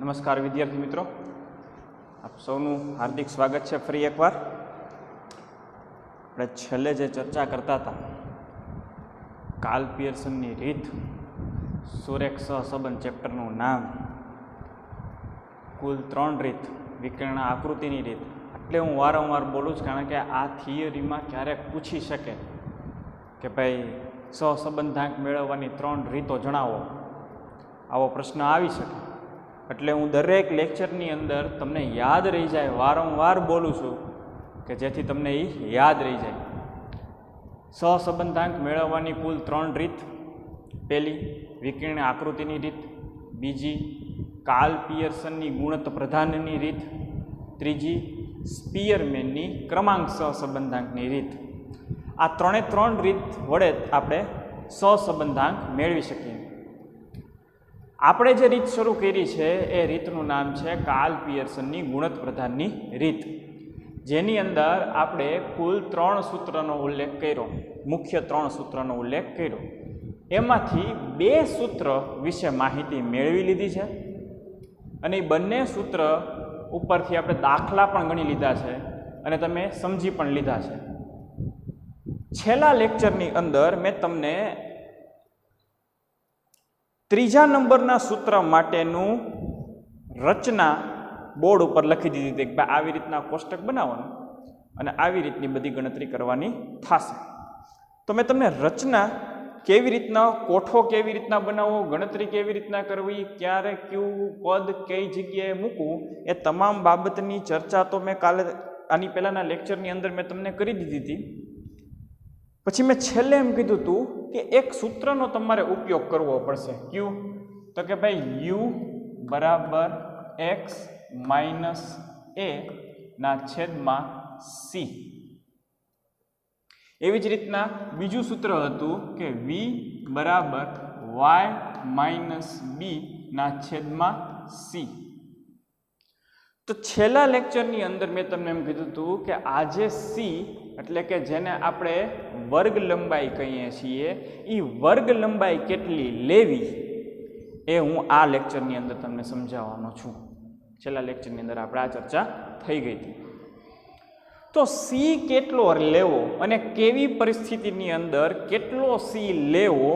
નમસ્કાર વિદ્યાર્થી મિત્રો, આપ સૌનું હાર્દિક સ્વાગત છે ફરી એકવાર. આપણે છેલ્લે જે ચર્ચા કરતા હતા કાર્લ પિયર્સનની રીત, સુરેખ સહસંબંધ ચેપ્ટરનું નામ, કુલ 3 રીત, વિકર્ણ આકૃતિની રીત. એટલે હું વારંવાર બોલું છું કારણ કે આ થિયરીમાં ક્યારેક પૂછી શકે કે ભાઈ સહસંબંધાંક મેળવવાની 3 રીતો જણાવો, આવો પ્રશ્ન આવી શકે. એટલે હું દરેક લેક્ચરની અંદર તમને યાદ રહી જાય, વારંવાર બોલું છું કે જેથી તમને એ યાદ રહી જાય. સહસંબંધાંક મેળવવાની કુલ 3 રીત. પહેલી વિકર્ણ આકૃતિની રીત, બીજી કાર્લ પિયર્સનની ગુણત પ્રધાનની રીત, ત્રીજી સ્પીયરમેનની ક્રમાંક સહસંબંધાંકની રીત. આ 3 રીત વડે આપણે સહસંબંધાંક મેળવી શકીએ. આપણે જે રીત શરૂ કરી છે એ રીતનું નામ છે કાર્લ પિયર્સનની ગુણત પ્રધાનની રીત, જેની અંદર આપણે કુલ 3 સૂત્રનો ઉલ્લેખ કર્યો, મુખ્ય 3 સૂત્રનો ઉલ્લેખ કર્યો. એમાંથી 2 સૂત્ર વિશે માહિતી મેળવી લીધી છે અને એ બંને સૂત્ર ઉપરથી આપણે દાખલા પણ ગણી લીધા છે અને તમે સમજી પણ લીધા છે. છેલ્લા લેક્ચરની અંદર મેં તમને 3જા નંબરના સૂત્ર માટેનું રચના બોર્ડ ઉપર લખી દીધી હતી કે આવી રીતના કોષ્ટક બનાવવાનું અને આવી રીતની બધી ગણતરી કરવાની થશે. તો મેં તમને રચના કેવી રીતના, કોઠો કેવી રીતના બનાવવો, ગણતરી કેવી રીતના કરવી, ક્યારે કયું પદ કઈ જગ્યાએ મૂકવું, એ તમામ બાબતની ચર્ચા તો મેં કાલે આની પહેલાંના લેક્ચરની અંદર મેં તમને કરી દીધી હતી. પછી મેં છેલ્લે એમ કીધું હતું કે એક સૂત્રનો તમારે ઉપયોગ કરવો પડશે. ક્યુ? તો કે ભાઈ યુ બરાબર એક્સ માઇનસ એ ના છેદમાં સી. એવી જ રીતના બીજું સૂત્ર હતું કે વી બરાબર વાય માઇનસ બી ના છેદમાં સી. તો છેલ્લા લેક્ચરની અંદર મેં તમને એમ કીધું હતું કે આજે સી એટલે કે જેને આપણે વર્ગ લંબાઈ કહીએ છીએ, એ વર્ગ લંબાઈ કેટલી લેવી એ હું આ લેક્ચરની અંદર તમને સમજાવવાનો છું. છેલ્લા લેક્ચરની અંદર આપણે આ ચર્ચા થઈ ગઈ હતી. તો સી કેટલો લેવો અને કેવી પરિસ્થિતિની અંદર કેટલો સી લેવો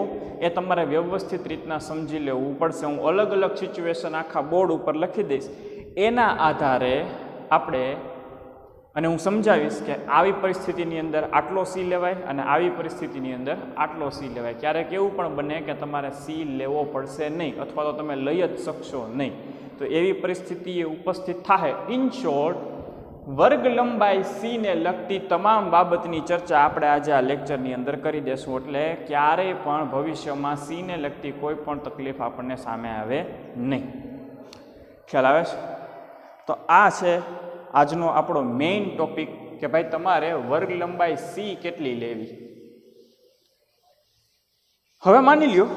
એ તમારે વ્યવસ્થિત રીતના સમજી લેવું પડશે. હું અલગ અલગ સિચ્યુએશન આખા બોર્ડ ઉપર લખી દઈશ. એના આધારે આપણે, અને હું સમજાવીશ કે આવી પરિસ્થિતિની અંદર આટલો સી લેવાય અને આવી પરિસ્થિતિની અંદર આટલો સી લેવાય. ક્યારેક એવું પણ બને કે તમારે સી લેવો પડશે નહીં અથવા તો તમે લઈ જ શકશો નહીં. તો એવી પરિસ્થિતિ ઉપસ્થિત થાય. ઇન શોર્ટ, વર્ગ લંબાઈ સી ને લગતી તમામ બાબતની ચર્ચા આપણે આજે આ લેક્ચરની અંદર કરી દેશું. એટલે ક્યારેય પણ ભવિષ્યમાં સી ને લગતી કોઈ પણ તકલીફ આપણને સામે આવે નહીં. ખ્યાલ આવે છે? તો આ છે આજનો આપણો મેઇન ટોપિક કે ભાઈ તમારે વર્ગ લંબાઈ સી કેટલી લેવી. હવે માની લ્યો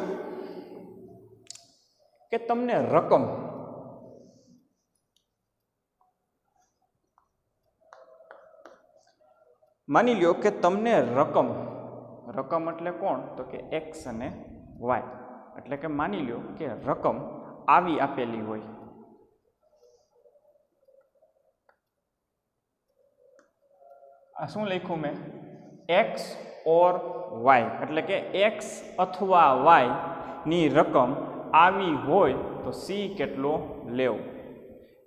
કે તમને રકમ રકમ એટલે કોણ? તો કે એક્સ અને વાય. એટલે કે માની લ્યો કે રકમ આવી આપેલી હોય. આ શું લખ્યું મેં? એક્સ ઓર વાય. એટલે કે એક્સ અથવા વાય ની રકમ આવી હોય તો સી કેટલો લેવો?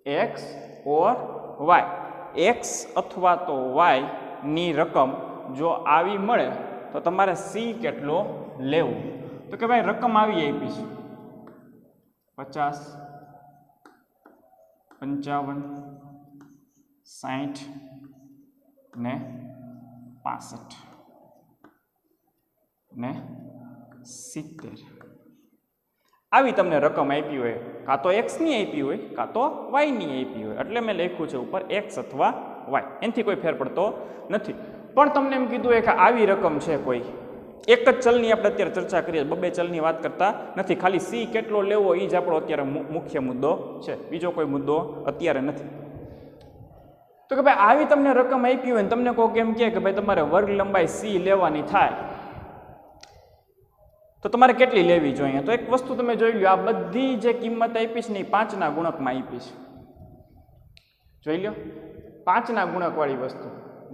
એક્સ ઓર વાય, એક્સ અથવા તો વાય ની રકમ જો આવી મળે તો તમારે સી કેટલો લેવો? તો કે ભાઈ રકમ આવી આપી છે 50, 55, 60 ને 65 ને 70. આવી તમને રકમ આપી હોય, કાં તો એક્સની આપી હોય કાં તો વાયની આપી હોય. એટલે મેં લખ્યું છે ઉપર એક્સ અથવા વાય, એનાથી કોઈ ફેર પડતો નથી. પણ તમને એમ કીધું હોય કે આવી રકમ છે કોઈ એક જ ચલની, આપણે અત્યારે ચર્ચા કરીએ, 2 ચલની વાત કરતા નથી. ખાલી સી કેટલો લેવો એ જ આપણો અત્યારે મુખ્ય મુદ્દો છે, બીજો કોઈ મુદ્દો અત્યારે નથી. તો કે ભાઈ આવી તમને રકમ આપી હોય ને તમને કોઈ કેમ કહે કે ભાઈ તમારે વર્ગ લંબાઈ સી લેવાની થાય તો તમારે કેટલી લેવી જોઈએ? તો એક વસ્તુ તમે જોઈ લો, આ બધી જે કિંમત આપીશ ને એ 5ના ગુણકમાં આપીશ. જોઈ લો, 5ના ગુણકવાળી વસ્તુ.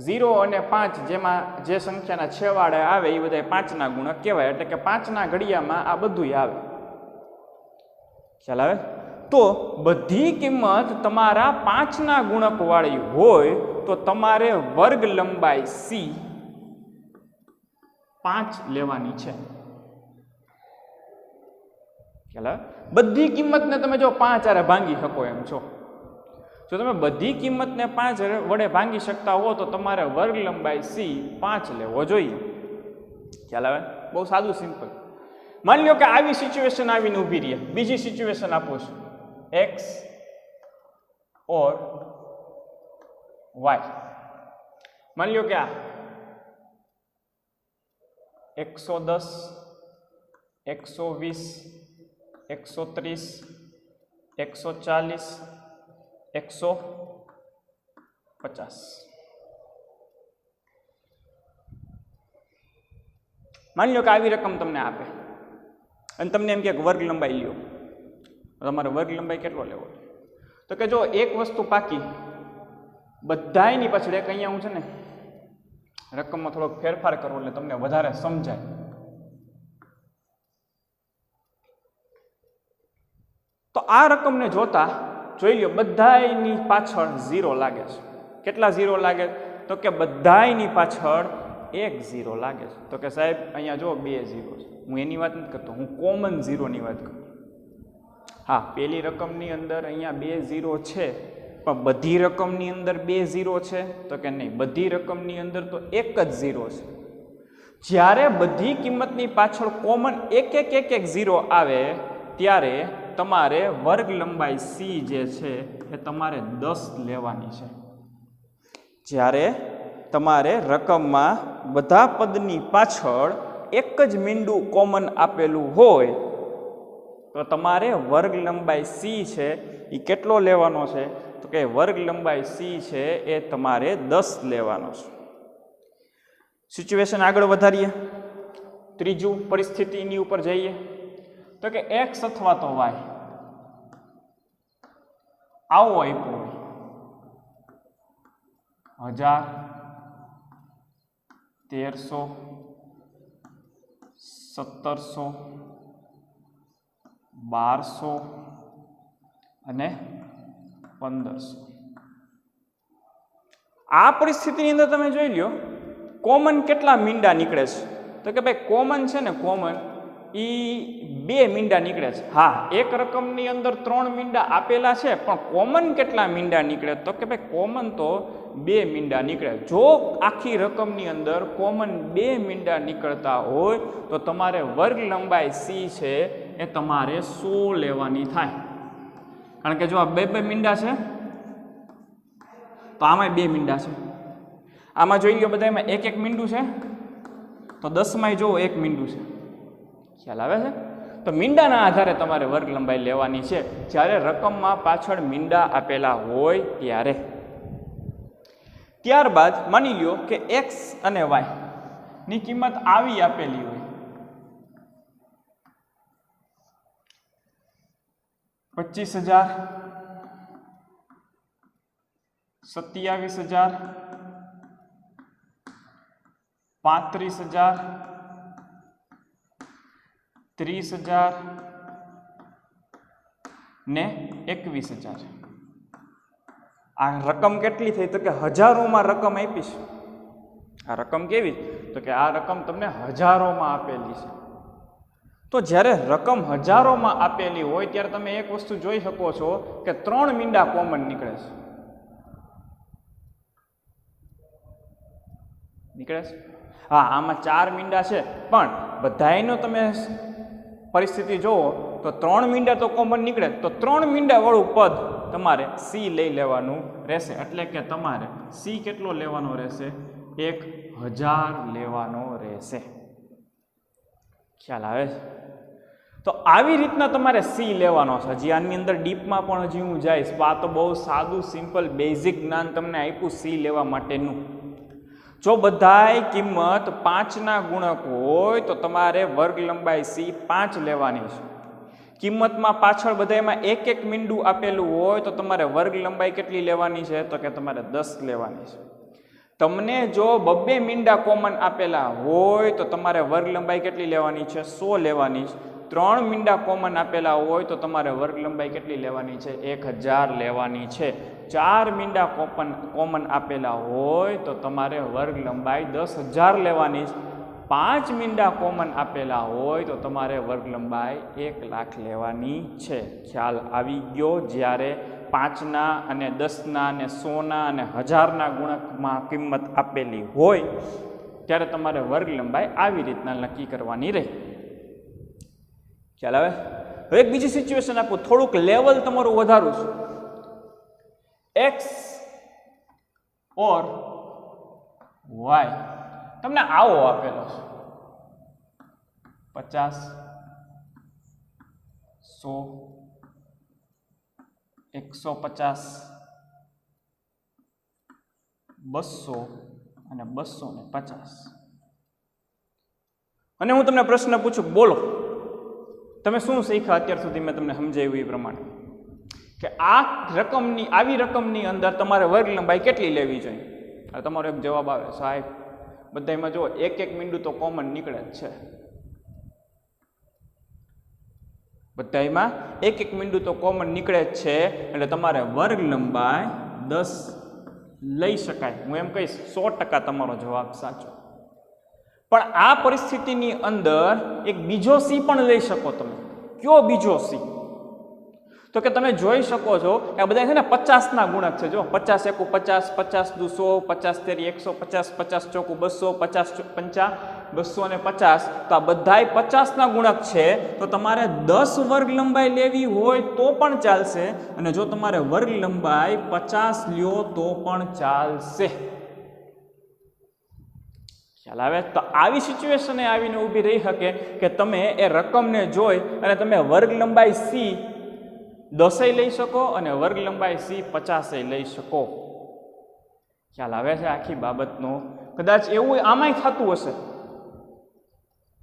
0 અને 5 જેમાં જે સંખ્યાના છેવાડે આવે એ બધા 5ના ગુણક કહેવાય. એટલે કે 5ના ઘડિયામાં આ બધું આવે. ખ્યાલ આવે? તો બધી કિંમત તમારા 5ના ગુણકવાળી હોય તો તમારે વર્ગ લંબાઈ c 5 લેવાની છે. ખ્યાલ આવે? બધી કિંમતને તમે જો 5 હારે ભાંગી શકો એમ છો. જો તમે બધી કિંમતને 5 વડે ભાંગી શકતા હો તો તમારે વર્ગ લંબાઈ c 5 લેવો જોઈએ. ખ્યાલ આવે? બહુ સાદું, સિમ્પલ. માની લો કે આવી સિચ્યુએશન આવીને ઊભી રહી. બીજી સિચ્યુએશન આપું છું, x ઓર y. માની લો કે આ 110, 120, 130, 140, 150. માની લો કે આવી રકમ તમને આપે અને તમને એમ કે વર્ગ લંબાઈ લ્યો. તમારે વર્ગ લંબાઈ કેટલો લેવો? તો કે જો એક વસ્તુ પાકી, બધાયની પાછળ એક અહીંયા હું છે ને રકમમાં થોડોક ફેરફાર કરવો એટલે તમને વધારે સમજાય. તો આ રકમને જોતા જોઈ લો, બધાયની પાછળ 0 લાગે છે. કેટલા 0 લાગે? તો કે બધાયની પાછળ 1 0 લાગે છે. તો કે સાહેબ અહીંયા જો 2 0 છે. હું એની વાત નથી કરતો, હું કોમન 0ની વાત કરું. હા, પેલી રકમની અંદર અહીંયા 2 0 છે, પણ બધી રકમની અંદર 2 0 છે? તો કે નહીં, બધી રકમની અંદર તો 1 જ 0 છે. જ્યારે બધી કિંમતની પાછળ કોમન એક એક 0 આવે ત્યારે તમારે વર્ગ લંબાઈ c જે છે એ તમારે 10 લેવાની છે. જ્યારે તમારે રકમમાં બધા પદની પાછળ એક જ મીંડું કોમન આપેલું હોય તો તમારે વર્ગ લંબાઈ c છે એ કેટલો લેવાનો છે? તો કે વર્ગ લંબાઈ c છે એ તમારે 10 લેવાનો છે. સિચ્યુએશન આગળ વધારીએ, ત્રીજું પરિસ્થિતિની ઉપર જઈએ. તો કે x અથવા તો y આવો આપ્યો હોય 1000, 1300, 1700, 1200 અને 1500. આ પરિસ્થિતિની અંદર તમે જોઈ લ્યો કોમન કેટલા મીંડા નીકળે છે? તો કે ભાઈ કોમન છે ને, કોમન એ 2 મીંડા નીકળે છે. હા, એક રકમની અંદર 3 મીંડા આપેલા છે, પણ કોમન કેટલા મીંડા નીકળે? તો કે ભાઈ કોમન તો 2 મીંડા નીકળે. જો આખી રકમની અંદર કોમન 2 મીંડા નીકળતા હોય તો તમારે વર્ગ લંબાઈ c છે એ તમારે 100 લેવાની થાય. કારણ કે જો આ 2 મીંડા છે તો આમાં 2 મીંડા છે. આમાં જોઈ લો બધામાં 1 મીંડું છે, તો 10માં જો 1 મીંડું છે. ખ્યાલ આવે છે? તો મીંડાના આધારે તમારે વર્ગ લંબાઈ લેવાની છે જ્યારે રકમમાં પાછળ મીંડા આપેલા હોય ત્યારે. ત્યારબાદ માની લ્યો કે x અને y ની કિંમત આવી આપેલી હોય 25,000, 27,000, 35,000, 30,000 ને 21,000. આ રકમ કેટલી થઈ? તો કે હજારોમાં રકમ આપીશ. આ રકમ કેવી? તો કે આ રકમ તમને હજારોમાં આપેલી છે. તો જ્યારે રકમ હજારોમાં આપેલી હોય ત્યારે તમે એક વસ્તુ જોઈ શકો છો કે 3 મીંડા કોમન નીકળે છે. નીકળે છે? હા, આમાં 4 મીંડા છે, પણ બધાયનો તમે પરિસ્થિતિ જુઓ તો 3 મીંડા તો કોમન નીકળે. તો 3 મીંડા વાળું પદ તમારે c લઈ લેવાનું રહેશે. એટલે કે તમારે c કેટલો લેવાનો રહેશે? 1000 લેવાનો રહેશે. ખ્યાલ આવે છે? તો આવી રીતના તમારે c લેવાનો છે. હજી આની અંદર ડીપમાં પણ હજી હું જઈશ. આ તો બહુ સાદું, સિમ્પલ, બેઝિક જ્ઞાન તમને આપ્યું c લેવા માટેનું. જો બધાય કિંમત 5ના ગુણક હોય તો તમારે વર્ગ લંબાઈ c 5 લેવાની છે. કિંમતમાં પાછળ બધામાં એક એક મીંડું આપેલું હોય તો તમારે વર્ગ લંબાઈ કેટલી લેવાની છે? તો કે તમારે 10 લેવાની છે. તમને જો બબ્બે મીંડા કોમન આપેલા હોય તો તમારે વર્ગ લંબાઈ કેટલી લેવાની છે? 100 લેવાની છે. 3 મીંડા કોમન આપેલા હોય તો તમારે વર્ગ લંબાઈ કેટલી લેવાની છે? 1000 લેવાની છે. 4 મીંડા કોમન આપેલા હોય તો તમારે વર્ગ લંબાઈ 10,000 લેવાની છે. 5 મીંડા કોમન આપેલા હોય તો તમારે વર્ગ લંબાઈ 1,00,000 લેવાની છે. ખ્યાલ આવી ગયો? જ્યારે 5ના અને 10ના અને 100ના અને 1000ના ગુણકમાં કિંમત આપેલી હોય ત્યારે તમારે વર્ગ લંબાઈ આવી રીતના નક્કી કરવાની રહે. ખ્યાલ આવે? હવે એક બીજી સિચ્યુએશન આપું, થોડુંક લેવલ તમારું વધારું છું. x ઓર y તમને આવો આપેલો છે 50, 100, 150, 200 અને 250. અને હું તમને પ્રશ્ન પૂછું, બોલો તમે શું શીખ્યા અત્યાર સુધી? મેં તમને સમજાવ્યું એ પ્રમાણે કે આ રકમની આવી રકમની અંદર તમારે વર્ગ લંબાઈ કેટલી લેવી જોઈએ? આ તમારો એક જવાબ આવે, સાહેબ બધામાં જો એક એક મીંડું તો કોમન નીકળે જ છે. બધામાં એક એક મીંડું તો કોમન નીકળે જ છે એટલે તમારે વર્ગ લંબાઈ 10 લઈ શકાય. હું એમ કહીશ 100% તમારો જવાબ સાચો. પણ આ પરિસ્થિતિની અંદર એક બીજો સી પણ લઈ શકો તમે. કયો બીજો સી? તો કે તમે જોઈ શકો છો કે આ બધા છે ને 50ના ગુણક છે. જો 50 એકુ 50, 50 દુ 100, 50 તેરી 150, 50 ચોકુ 200, 50 પંચા 250. તો આ બધાય 50ના ગુણક છે. તો તમારે 10 વર્ગ લંબાઈ લેવી હોય તો પણ ચાલશે અને જો તમારે વર્ગ લંબાઈ 50 લ્યો તો પણ ચાલશે. ખ્યાલ આવે? તો આવી સિચ્યુએશન આવીને ઊભી રહી શકે કે તમે એ રકમને જોઈ અને તમે વર્ગ લંબાઈ સી 10 લઈ શકો અને વર્ગ લંબાઈ સી 50 લઈ શકો. ખ્યાલ આવે છે આખી બાબતનો? કદાચ એવું આમાંય થતું હશે.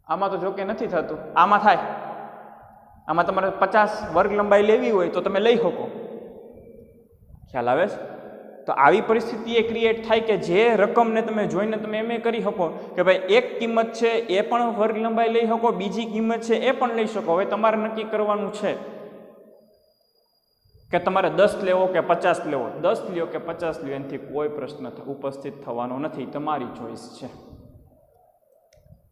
આમાં તો જોકે નથી થતું, આમાં થાય. આમાં તમારે 50 વર્ગ લંબાઈ લેવી હોય તો તમે લઈ શકો. ખ્યાલ આવે છે? તો આવી પરિસ્થિતિ એ ક્રિએટ થાય કે જે રકમને તમે જોઈને તમે એમ કરી શકો કે ભાઈ એક કિંમત છે એ પણ વર્ગ લંબાઈ લઈ શકો, બીજી કિંમત છે એ પણ લઈ શકો. હવે તમારે નક્કી કરવાનું છે કે તમારે 10 લેવો કે 50 લેવો. 10 લ્યો કે 50 લ્યો એનાથી કોઈ પ્રશ્ન ઉપસ્થિત થવાનો નથી, તમારી ચોઈસ છે.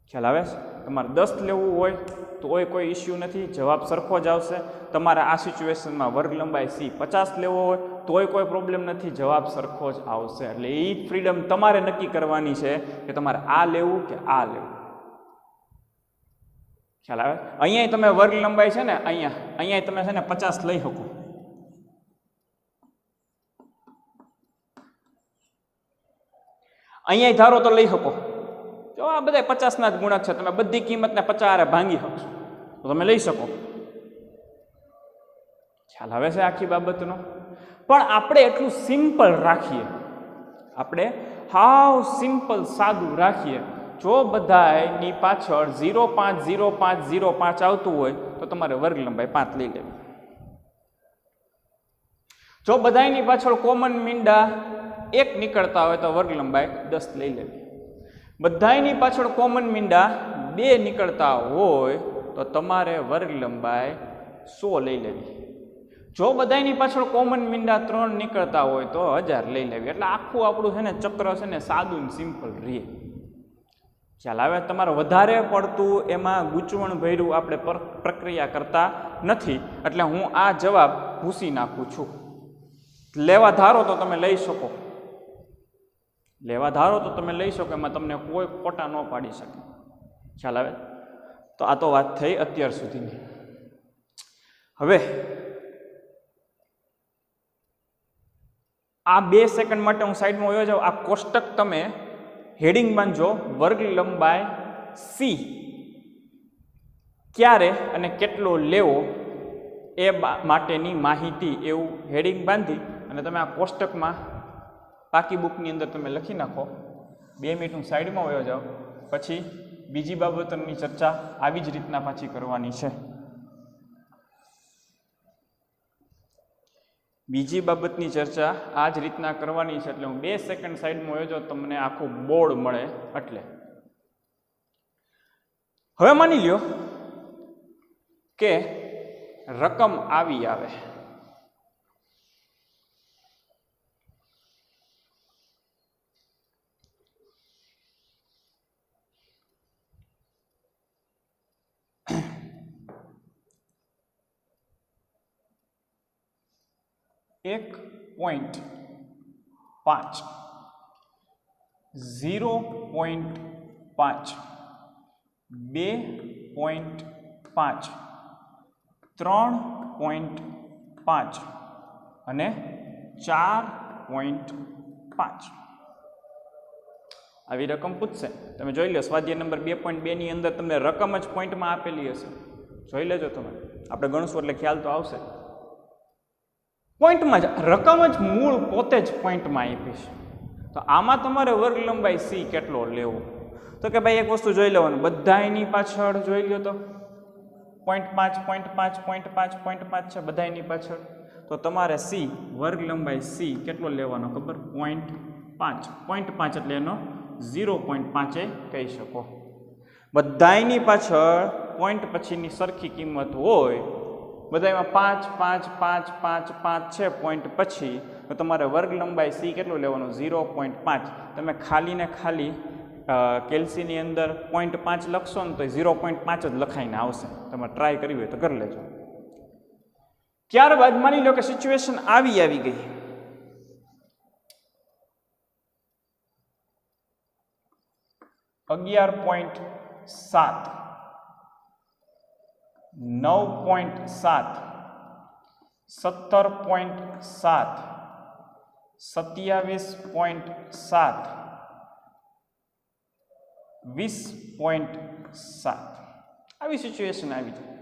ખ્યાલ આવે છે? તમારે 10 લેવું હોય તોય કોઈ ઇસ્યુ નથી, જવાબ સરખો જ આવશે. તમારે આ સિચ્યુએશનમાં વર્ગ લંબાઈ સી 50 લેવો હોય તોય કોઈ પ્રોબ્લેમ નથી, જવાબ સરખો જ આવશે. એટલે એ ફ્રીડમ તમારે નક્કી કરવાની છે કે તમારે આ લેવું કે આ લેવું. ખ્યાલ આવે? અહીંયા તમે વર્ગ લંબાઈ છે ને અહીંયા તમે છે ને 50 લઈ શકો. અહીંયા ધારો તો લઈ શકો. જો આ બધા 50ના જ ગુણક છે, તમે બધી કિંમતને 50 ભાંગી શકશો તો તમે લઈ શકો. ખ્યાલ આવે છે આખી બાબતનો? પણ આપણે એટલું સિમ્પલ રાખીએ, આપણે હાવ સિમ્પલ સાદું રાખીએ. જો બધાની પાછળ 0,5,0,5,0,5 આવતું હોય તો તમારે વર્ગ લંબાઈ 5 લઈ લેવી. જો બધાની પાછળ કોમન મીંડા 1 નીકળતા હોય તો વર્ગ લંબાઈ 10 લઈ લેવી. બધાની પાછળ કોમન મીંડા 2 નીકળતા હોય તો તમારે વર્ગ લંબાઈ 100 લઈ લેવી. જો બધાની પાછળ કોમન મીંડા 3 નીકળતા હોય તો 1000 લઈ લેવી. એટલે આખું આપણું છે ને ચક્ર છે ને સાદું સિમ્પલ રહે. ખ્યાલ આવે? તમારે વધારે પડતું એમાં ગૂંચવણ ભર્યું આપણે પ્રક્રિયા કરતા નથી. એટલે હું આ જવાબ ભૂસી નાખું છું. લેવા ધારો તો તમે લઈ શકો, લેવા ધારો તો તમે લઈ શકો, એમાં તમને કોઈ ખોટા ન પાડી શકે. ખ્યાલ આવે? તો આ તો વાત થઈ અત્યાર સુધીની. હવે આ 2 સેકન્ડ માટે હું સાઈડમાં વયો જાઉં. આ કોષ્ટક તમે હેડિંગ બાંધજો, વર્ગ લંબાઈ સી ક્યારે અને કેટલો લેવો એ માટેની માહિતી એવું હેડિંગ બાંધી અને તમે આ કોષ્ટકમાં પાકી બુકની અંદર તમે લખી નાખો 2 મિનિટ હું સાઈડમાં વયો જાઉં, પછી બીજી બાબતોની ચર્ચા આવી જ રીતના પાછી કરવાની છે. બીજી બાબતની ચર્ચા આ જ રીતના કરવાની છે. એટલે હું 2 સેકન્ડ સાઈડમાં વયો જાઉં, તમને આખું બોર્ડ મળે. એટલે હવે માની લ્યો કે રકમ આવી આવે, એક 0.5, 0.5, 2.5, 3.5 અને 4.5 આવી રકમ પૂછશે. તમે જોઈ લો સ્વાધ્યાય નંબર 2.2 ની અંદર તમને રકમ જ પોઈન્ટમાં આપેલી હશે. જોઈ લેજો તમે, આપણે ગણશું એટલે ખ્યાલ તો આવશે. પોઈન્ટમાં જ રકમ જ મૂળ પોતે જ પોઈન્ટમાં આપી છે. તો આમાં તમારે વર્ગ લંબાઈ સી કેટલો લેવો? તો કે ભાઈ એક વસ્તુ જોઈ લેવાનું, બધાયની પાછળ જોઈ લ્યો તો 0.5, 0.5, 0.5, 0.5 છે બધાયની પાછળ. તો તમારે સી વર્ગ લંબાઈ સી કેટલો લેવાનો ખબર? 0.5. 0.5 એટલે એનો 0.5 કહી શકો. બધાયની પાછળ પોઈન્ટ પછીની સરખી કિંમત હોય, બધામાં 5, 5, 5, 5, 5 છે પોઈન્ટ પછી, તો તમારે વર્ગ લંબાઈ સી કેટલો લેવાનો? 0.5. તમે ખાલી ને ખાલી કેલ્સીની અંદર 0.5 લખશો ને તો 0.5 જ લખાઈને આવશે. તમે ટ્રાય કરવી હોય તો કરી લેજો. ત્યારબાદ માની લો કે સિચ્યુએશન આવી ગઈ, $11.7, 9.7, 17.7, 27.7, 20.7 આવી સિચ્યુએશન આવી જાય.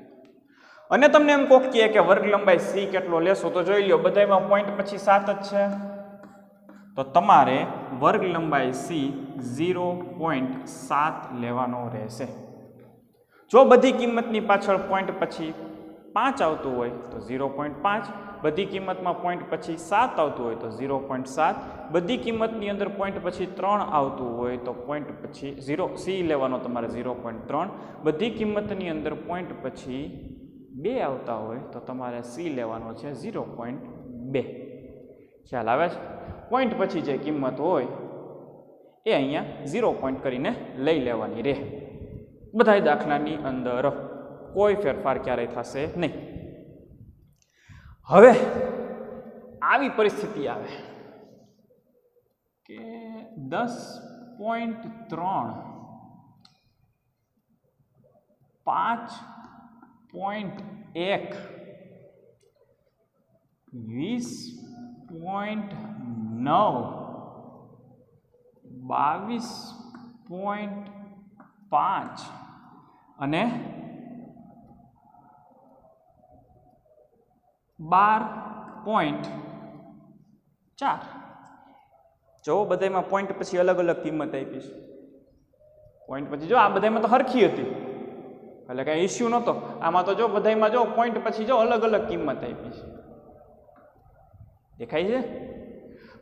અને તમને એમ કોક કહે કે વર્ગ લંબાઈ સી કેટલો લેશો? તો જોઈ લો બધામાં પોઈન્ટ પછી 7 જ છે, તો તમારે વર્ગ લંબાઈ સી 0.7 લેવાનો રહેશે. જો બધી કિંમતની પાછળ પોઈન્ટ પછી 5 આવતું હોય તો 0.5, બધી કિંમતમાં પોઈન્ટ પછી 7 આવતું હોય તો 0.7, બધી કિંમતની અંદર પોઈન્ટ પછી 3 આવતું હોય તો પોઈન્ટ પછી 0 સી લેવાનો તમારે 0.3, બધી કિંમતની અંદર પોઈન્ટ પછી 2 આવતા હોય તો તમારે સી લેવાનો છે 0.2. ખ્યાલ આવે છે? પોઈન્ટ પછી જે કિંમત હોય એ અહીંયા 0 પોઈન્ટ કરીને લઈ લેવાની રહે. બધાય દાખલાની અંદર કોઈ ફેરફાર ક્યારેય થશે નહીં. હવે આવી પરિસ્થિતિ આવે કે 10.3, 5.1, 20.9, 22.5 અને 12.4. જો બધામાં પોઈન્ટ પછી અલગ અલગ કિંમત આપી છે. પોઈન્ટ પછી જો આ બધામાં તો સરખી હતી એટલે કાંઈ ઇસ્યુ નહોતો. આમાં તો જો બધામાં જો પોઈન્ટ પછી જો અલગ અલગ કિંમત આપી છે. દેખાય છે?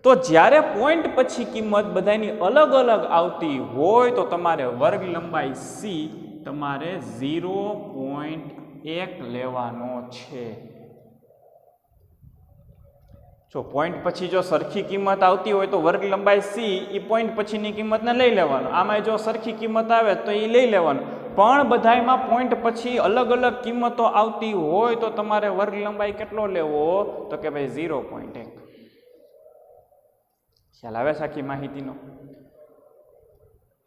તો જ્યારે પોઈન્ટ પછી કિંમત બધાની અલગ અલગ આવતી હોય તો તમારે વર્ગ લંબાઈ સી તમારે 0.1 લેવાનો છે. જો પોઈન્ટ પછી જો સરખી કિંમત આવતી હોય તો વર્ગ લંબાઈ સી એ પોઈન્ટ પછીની કિંમતને લઈ લેવાનો. આમાં જો સરખી કિંમત આવે તો એ લઈ લેવાનું. પણ બધામાં પોઈન્ટ પછી અલગ અલગ કિંમતો આવતી હોય તો તમારે વર્ગ લંબાઈ કેટલો લેવો? તો કે ભાઈ 0.1. ખ્યાલ આવે છે આખી માહિતીનો?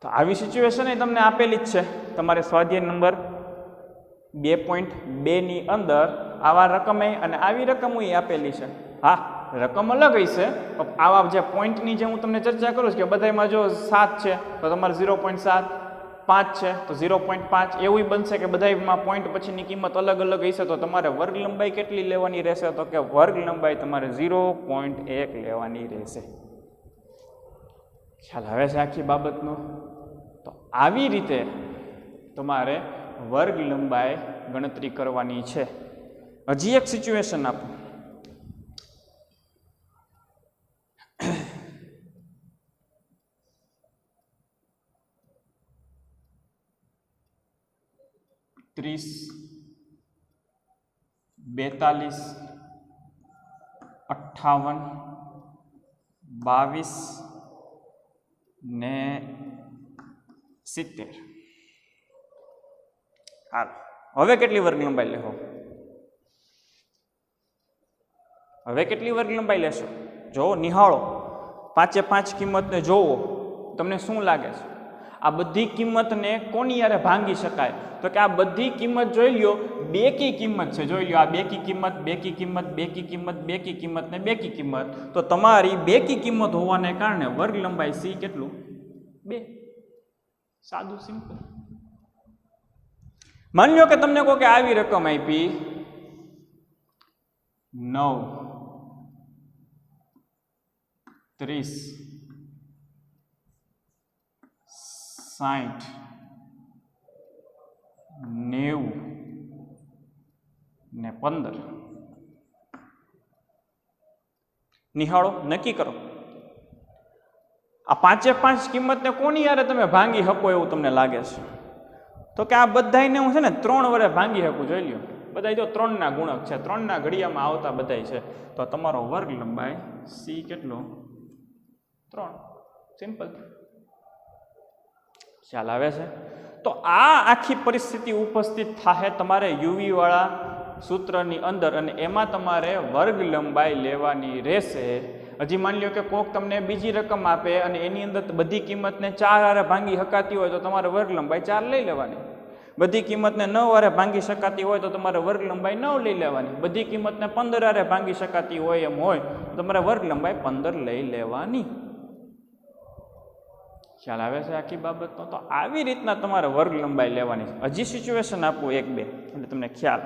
તો આવી સિચ્યુએશન એ તમને આપેલી જ છે તમારે સ્વાધ્યાય નંબર 2.2 ની અંદર. આવા રકમે અને આવી રકમો આપેલી છે. હા, રકમ અલગ હશે. આવા જે પોઈન્ટની જે હું તમને ચર્ચા કરું છું કે બધામાં જો 7 છે તો તમારે 0.7, 5 છે તો 0.5 એવું બનશે કે બધામાં પોઈન્ટ પછીની કિંમત અલગ અલગ હશે. તો તમારે વર્ગ લંબાઈ કેટલી લેવાની રહેશે? તો કે વર્ગ લંબાઈ તમારે 0.1 લેવાની રહેશે. ખ્યાલ આવે છે આખી બાબતનો? તો આવી રીતે તમારે વર્ગ લંબાઈ ગણતરી કરવાની છે. હજી એક સિચ્યુએશન આપો. ત્રીસ 42 58 22 ને 70. હાલ હવે કેટલી વર્ગ લંબાઈ લેશો? હવે કેટલી વર્ગ લંબાઈ લેશો? જો નિહાળો, 5 એ 5 કિંમતને જોવો, તમને શું લાગે છે? આ બધી કિંમતને કોની યારે ભાંગી શકાય? તો કે આ બધી કિંમત જોઈ લ્યો, બેકી કિંમત છે. જોઈ લ્યો, આ બેકી કિંમત, બેકી કિંમત, બેકી કિંમત, બેકી કિંમત ને બેકી કિંમત. તો તમારી બેકી કિંમત હોવાને કારણે વર્ગ લંબાઈ સી કેટલું? 2. સાદું, સિમ્પલ. માની લો કે તમને કહો કે આવી રકમ આપી 9 30 60 90 ને 15. નિહાળો, નક્કી કરો. આ 5 એ 5 કિંમતને કોની યારે તમે ભાંગી શકો એવું તમને લાગે છે? તો કે આ બધાને હું છે ને 3 વડે ભાંગી શકું. જોઈ લ્યો, બધા જો 3 ના ગુણક છે, 3 ના ઘડિયામાં આવતા બધાય છે. તો તમારો વર્ગ લંબાઈ સી કેટલો? 3. સિમ્પલ. ખ્યાલ આવે છે? તો આ આખી પરિસ્થિતિ ઉપસ્થિત થાય તમારે યુવી વાળા સૂત્રની અંદર, અને એમાં તમારે વર્ગ લંબાઈ લેવાની રહેશે. હજી માની લો કે કોક તમને બીજી રકમ આપે અને એની અંદર બધી કિંમતને 4 હારે ભાંગી શકાતી હોય તો તમારે વર્ગ લંબાઈ 4 લઈ લેવાની. બધી કિંમતને 9 હારે ભાંગી શકાતી હોય તો તમારે વર્ગ લંબાઈ 9 લઈ લેવાની. બધી કિંમતને 15 હારે ભાંગી શકાતી હોય એમ હોય તો તમારે વર્ગ લંબાઈ 15 લઈ લેવાની. ખ્યાલ આવે છે આખી બાબતનો? તો આવી રીતના તમારે વર્ગ લંબાઈ લેવાની છે. હજી સિચ્યુએશન આપું 1 2 એટલે તમને ખ્યાલ.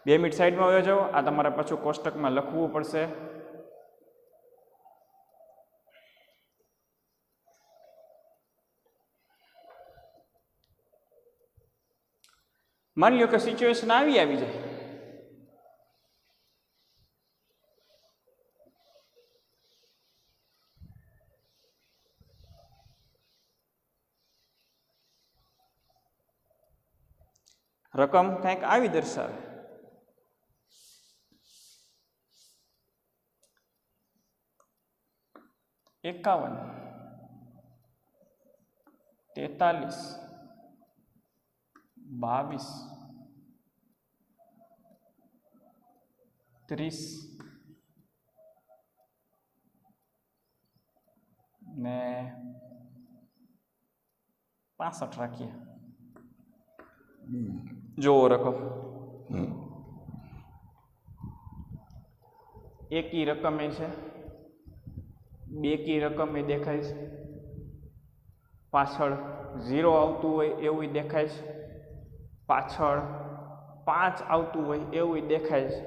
2 મિનિટ સાઈડમાં વયો જાઓ. આ તમારે પાછું કોષ્ટકમાં લખવું પડશે. માની લો કે સિચ્યુએશન આવી જાય. રકમ કંઈક આવી દર્શાવે. એકાવન 43 22 30 ને 65 રાખીએ. જોવો રકમ એકી રકમ એ છે, બેકી રકમ એ દેખાય છે, પાછળ 0 આવતું હોય એવું દેખાય છે, પાછળ 5 આવતું હોય એવું દેખાય છે,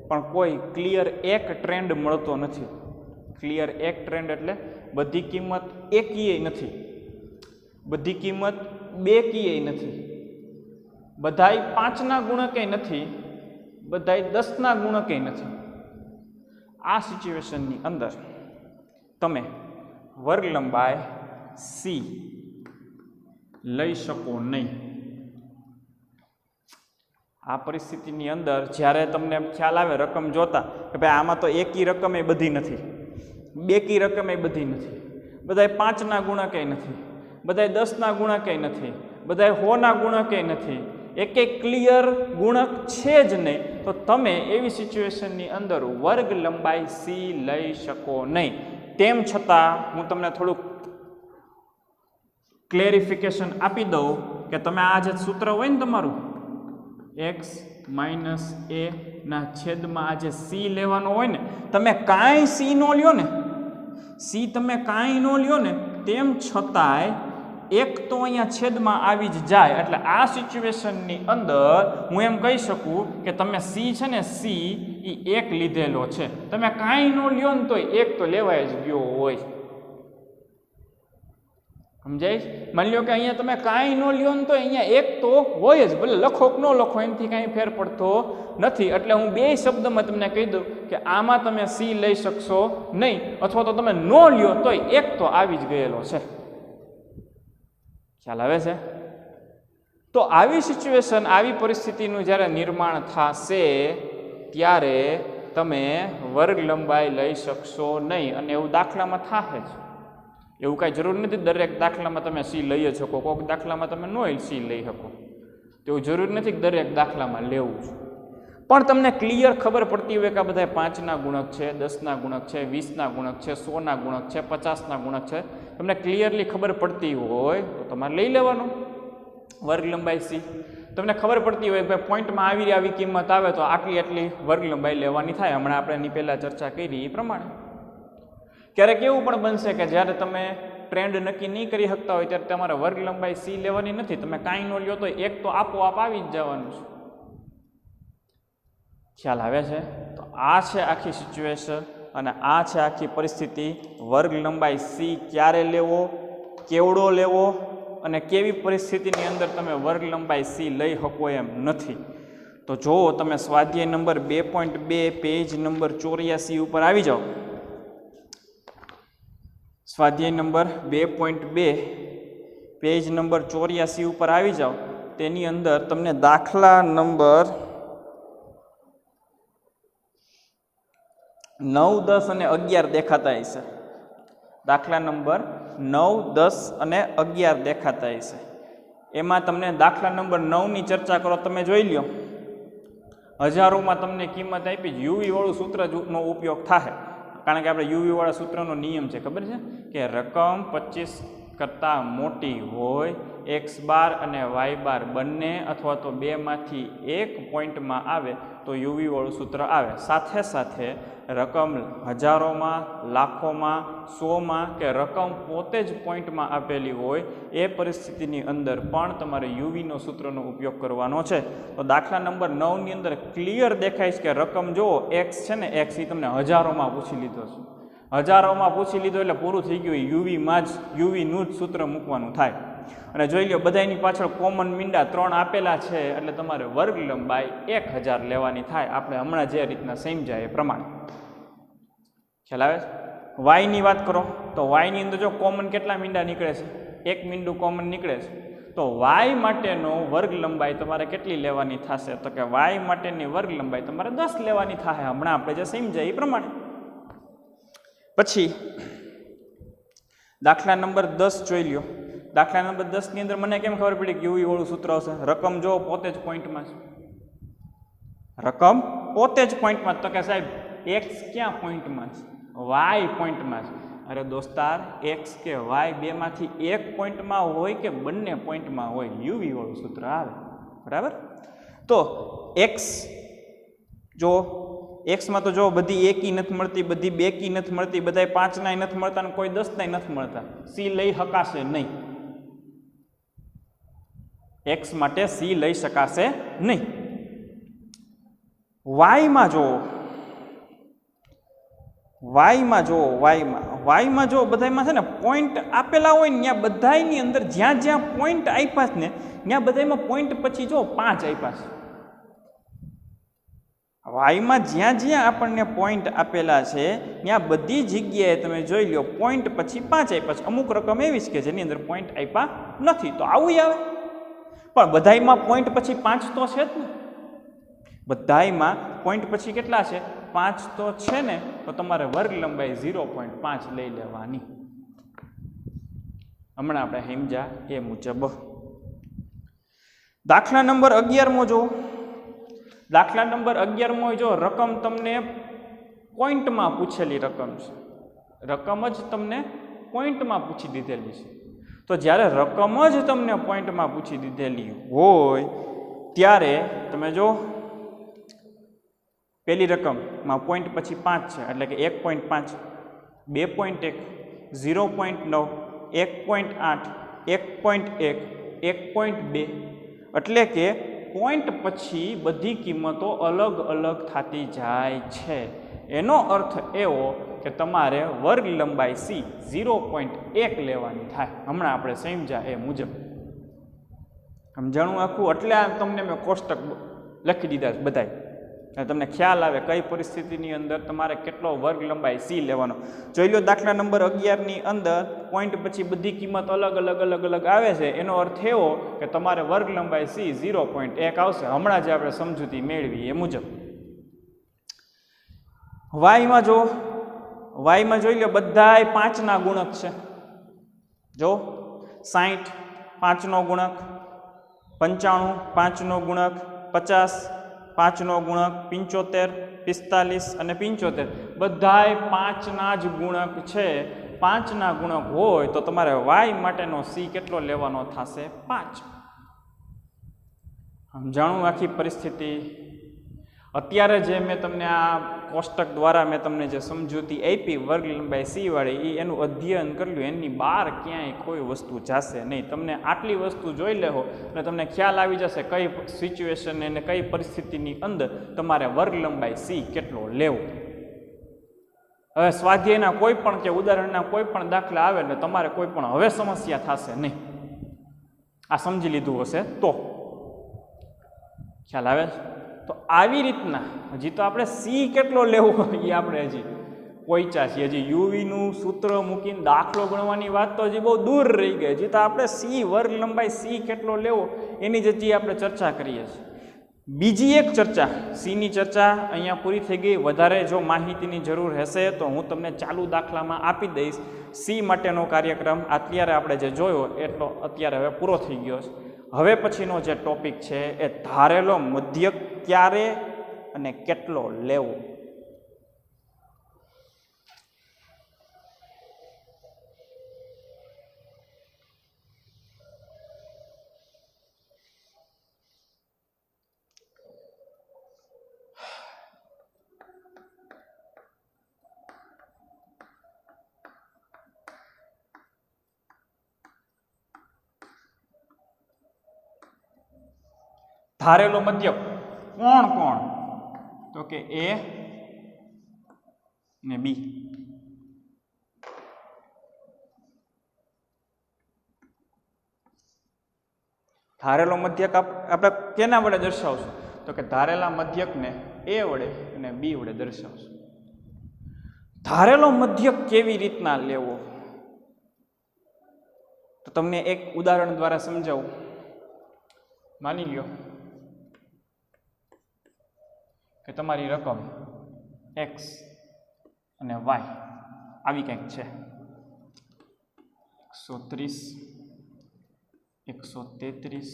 પણ કોઈ ક્લિયર એક ટ્રેન્ડ મળતો નથી. ક્લિયર એક ટ્રેન્ડ એટલે બધી કિંમત એકીય નથી, બધી કિંમત બેકીય નથી, બધાય 5 ના ગુણકે નથી, બધાય 10 ના ગુણકે નથી. આ સિચ્યુએશનની અંદર તમે વર્ગ લંબાઈ સી લઈ શકો નહીં. આ પરિસ્થિતિની અંદર જ્યારે તમને ખ્યાલ આવે રકમ જોતા કે ભાઈ આમાં તો એકી રકમ એ બધી નથી, બેકી રકમ એ બધી નથી, બધાય 5 ના ગુણકે નથી, બધાય 10 ના ગુણકે નથી, બધાય 100 ના ગુણકે નથી, એક ક્લિયર ગુણક છે જ નહીં, તો તમે એવી સિચ્યુએશનની અંદર વર્ગ લંબાઈ સી લઈ શકો નહીં. તેમ છતાં હું તમને થોડુંક ક્લેરિફિકેશન આપી દઉં કે તમે આ જે સૂત્ર હોય ને તમારું x માઇનસ a ના છેદમાં આ જે સી લેવાનો હોય ને, તમે કાંઈ સી નો લ્યો ને, સી તમે કાંઈ નો લ્યો ને, તેમ છતાંય એક તો અહીંયા છેદમાં આવી જ જાય. એટલે આ સિચ્યુએશનની અંદર હું એમ કહી શકું કે તમે સી છે ને, સી એ એક લીધેલો છે. તમે કાંઈ નો લ્યો ને તોય એક તો લેવાય જ ગયો હોય. સમજાય? માની લો કે અહીંયા તમે કાંઈ ન લ્યો ને તો અહીંયા એક તો હોય જ, ભલે લખો કે ન લખો એનાથી કાંઈ ફેર પડતો નથી. એટલે હું બે શબ્દમાં તમને કહી દઉં કે આમાં તમે સી લઈ શકશો નહીં, અથવા તો તમે ન લ્યો તોય એક તો આવી જ ગયેલો છે. ખ્યાલ આવે છે? તો આવી સિચ્યુએશન, આવી પરિસ્થિતિનું જ્યારે નિર્માણ થશે ત્યારે તમે વર્ગ લંબાઈ લઈ શકશો નહીં. અને એવું દાખલામાં થાય જ. એવું કાંઈ જરૂર નથી દરેક દાખલામાં તમે સી લઈ જ શકો, કોઈક દાખલામાં તમે નો સી લઈ શકો. તેવું જરૂર નથી કે દરેક દાખલામાં લેવું છે. પણ તમને ક્લિયર ખબર પડતી હોય કે આ બધા 5ના ગુણક છે, 10ના ગુણક છે, 20ના ગુણક છે, 100ના ગુણક છે, 50ના ગુણક છે, તમને ક્લિયરલી ખબર પડતી હોય તો તમારે લઈ લેવાનું વર્ગ લંબાઈ સી. તમને ખબર પડતી હોય કે ભાઈ પોઈન્ટમાં આવી કિંમત આવે તો આટલી વર્ગ લંબાઈ લેવાની થાય. હમણાં આપણે એની પહેલાં ચર્ચા કરી એ પ્રમાણે. ક્યારેક એવું પણ બનશે કે જ્યારે તમે ટ્રેન્ડ નક્કી નહીં કરી શકતા હોય ત્યારે તમારે વર્ગ લંબાઈ સી લેવાની નથી, તમે કાંઈ ન લ્યો તો એક તો આપોઆપ આવી જ જવાનું છે. ખ્યાલ આવે છે? તો આ છે આખી સિચ્યુએશન અને આ છે આખી પરિસ્થિતિ. વર્ગ લંબાઈ સી ક્યારે લેવો, કેવડો લેવો અને કેવી પરિસ્થિતિની અંદર તમે વર્ગ લંબાઈ સી લઈ શકો એમ નથી. તો જો તમે સ્વાધ્યાય નંબર 2.2 પેજ નંબર 84 ઉપર આવી જાઓ. સ્વાધ્યાય નંબર 2.2 પેજ નંબર 84 ઉપર આવી જાઓ. તેની અંદર તમને દાખલા નંબર 9, 10 અને 11 દેખાતા હશે. દાખલા નંબર 9, 10 અને 11 દેખાતા હશે. એમાં તમને દાખલા નંબર 9ની ચર્ચા કરો, તમે જોઈ લ્યો. હજારોમાં તમને કિંમત આપી, યુવી વાળું સૂત્રનો ઉપયોગ થાય. કારણ કે આપણે યુવી વાળા સૂત્રનો નિયમ છે, ખબર છે કે રકમ 25 કરતાં મોટી હોય, એક્સ બાર અને વાય બાર બંને અથવા તો બેમાંથી એક પોઈન્ટમાં આવે તો યુવી વાળું સૂત્ર આવે. સાથે સાથે રકમ હજારોમાં, લાખોમાં, 100માં કે રકમ પોતે જ પોઈન્ટમાં આપેલી હોય એ પરિસ્થિતિની અંદર પણ તમારે યુવીનો સૂત્રનો ઉપયોગ કરવાનો છે. તો દાખલા નંબર 9ની અંદર ક્લિયર દેખાય છે કે રકમ જુઓ, એક્સ છે ને, એક્સ એ તમને હજારોમાં પૂછી લીધો છે. હજારોમાં પૂછી લીધો એટલે પૂરું થઈ ગયું. યુવીમાં જ યુવીનું જ સૂત્ર મૂકવાનું થાય. અને જોઈ લો બધાની પાછળ કોમન મીંડા 3 આપેલા છે એટલે તમારે વર્ગ લંબાઈ 1000 લેવાની થાય. આપણે હમણાં જે રીતના સમજાય એ પ્રમાણે. ખ્યાલ આવે? વાયની વાત કરો તો વાયની અંદર જો કોમન કેટલા મીંડા નીકળે છે? 1 મીંડું કોમન નીકળે છે. તો વાય માટેનો વર્ગ લંબાઈ તમારે કેટલી લેવાની થશે? તો કે વાય માટેની વર્ગ લંબાઈ તમારે 10 લેવાની થાય. હમણાં આપણે જે સમજાય એ પ્રમાણે. પછી દાખલા નંબર 10 જોઈ લ્યો. દાખલા નંબર 10ની અંદર મને કેમ ખબર પડી કે યુવી વાળું સૂત્ર આવશે? રકમ જો પોતે જ પોઈન્ટમાં છે. રકમ પોતે જ પોઈન્ટમાં. તો કે સાહેબ એક્સ ક્યાં પોઈન્ટમાં છે? વાય પોઈન્ટમાં છે. અરે દોસ્તાર, એક્સ કે વાય બેમાંથી એક પોઈન્ટમાં હોય કે બંને પોઈન્ટમાં હોય, યુવી વાળું સૂત્ર આવે. બરાબર? તો એક્સ જો એક્સમાં તો જો બધી એકી નથી મળતી, બધી બેકી નથી મળતી, બધા 5નાય નથી મળતા અને કોઈ 10નાય નથી મળતા. સી લઈ શકાશે નહીં. એક્સ માટે સી લઈ શકાશે નહીં. વાયમાં જો વાયમાં જો બધામાં છે ને પોઈન્ટ આપેલા હોય ને ત્યાં બધાની અંદર જ્યાં જ્યાં પોઈન્ટ આપ્યા છે ને ત્યાં બધામાં પોઈન્ટ પછી જો 5 આપ્યા છે. વાયમાં જ્યાં જ્યાં આપણને પોઈન્ટ આપેલા છે ત્યાં બધી જગ્યાએ તમે જોઈ લો પોઈન્ટ પછી 5 આપ્યા છે. અમુક રકમ એવી છે કે જેની અંદર પોઈન્ટ આપ્યા નથી તો આવું આવે. પણ બધાયમાં પોઈન્ટ પછી 5 તો છે જ ને. બધાયમાં પોઈન્ટ પછી કેટલા છે? 5 તો છે ને. તો તમારે વર્ગ લંબાઈ 0.5 લઈ લેવાની. હમણાં આપણે સમજ્યા એ મુજબ. દાખલા નંબર 11 જો. દાખલા નંબર 11 જો રકમ તમને પોઈન્ટમાં પૂછેલી રકમ છે. રકમ જ તમને પોઈન્ટમાં પૂછી દીધેલી છે. તો જ્યારે રકમ જ તમને પોઈન્ટમાં પૂછી દીધેલી હોય ત્યારે તમે જો પહેલી રકમમાં પોઈન્ટ પછી 5 છે એટલે કે 1.5, 2.1, 0.9, 1.8, 1.1, 1.2 એટલે કે પોઈન્ટ પછી બધી કિંમતો અલગ અલગ થતી જાય છે. એનો અર્થ એવો કે તમારે વર્ગ લંબાઈ c 0.1 લેવાની થાય. હમણાં આપણે સમજ્યા એ મુજબ સમજાણું આખું, એટલે આ તમને મેં કોષ્ટક લખી દીધા બધાય, તમને ખ્યાલ આવે કઈ પરિસ્થિતિની અંદર તમારે કેટલો વર્ગ લંબાઈ c લેવાનો. જોઈ લો દાખલા નંબર 11 ની અંદર પોઈન્ટ પછી બધી કિંમત અલગ અલગ આવે છે, એનો અર્થ એવો કે તમારે વર્ગ લંબાઈ c 0.1 આવશે. હમણાં જે આપણે સમજૂતી મેળવી એ મુજબ. વાયમાં જો, વાયમાં જોઈ લો બધાય 5 ના ગુણક છે. જો 60 5 નો ગુણક, 95 5 નો ગુણક, 50 5 નો ગુણક, 75 45 અને 75 બધાય 5 ના જ ગુણક છે. 5 ના ગુણક હોય તો તમારે વાય માટેનો c કેટલો લેવાનો થશે? 5. સમજાણું આખી પરિસ્થિતિ? અત્યારે જે મેં તમને આ કોષ્ટક દ્વારા મેં તમને જે સમજૂતી આપી વર્ગ લંબાઈ c વાળી, એનું અધ્યયન કર્યું, એની બહાર ક્યાંય કોઈ વસ્તુ જશે નહીં. તમને આટલી વસ્તુ જોઈ લેવો અને તમને ખ્યાલ આવી જશે કઈ સિચ્યુએશન અને કઈ પરિસ્થિતિની અંદર તમારે વર્ગ લંબાઈ c કેટલો લેવો. હવે સ્વાધ્યાયના કોઈ પણ કે ઉદાહરણના કોઈ પણ દાખલા આવે ને તમારે કોઈ પણ હવે સમસ્યા થશે નહીં. આ સમજી લીધું હશે તો ખ્યાલ આવે. તો આવી રીતના હજી તો આપણે c કેટલો લેવો એ આપણે હજી પહોંચ્યા છીએ. હજી યુવીનું સૂત્ર મૂકીને દાખલો ગણવાની વાત તો હજી બહુ દૂર રહી ગઈ. હજી તો આપણે c વર્ગ લંબાઈ c કેટલો લેવો એની જ હજી આપણે ચર્ચા કરીએ છીએ. બીજી એક ચર્ચા c ની ચર્ચા અહીંયા પૂરી થઈ ગઈ. વધારે જો માહિતીની જરૂર હશે તો હું તમને ચાલુ દાખલામાં આપી દઈશ. c માટેનો કાર્યક્રમ અત્યારે આપણે જે જોયો એટલો અત્યારે હવે પૂરો થઈ ગયો છે. હવે પછીનો જે ટોપિક છે એ ધારેલો મધ્યક ક્યારે અને કેટલો લેવો. ધારેલો મધ્યક કોણ કોણ? તો કે a ને b. ધારેલો મધ્યક આપણે કેના વડે દર્શાવશું? તો કે ધારેલા મધ્યકને a વડે અને b વડે દર્શાવશું. ધારેલો મધ્યક કેવી રીતના લેવો તો તમને એક ઉદાહરણ દ્વારા સમજાવું. માની લ્યો કે તમારી રકમ x અને y આવી કંઈક છે. 130 133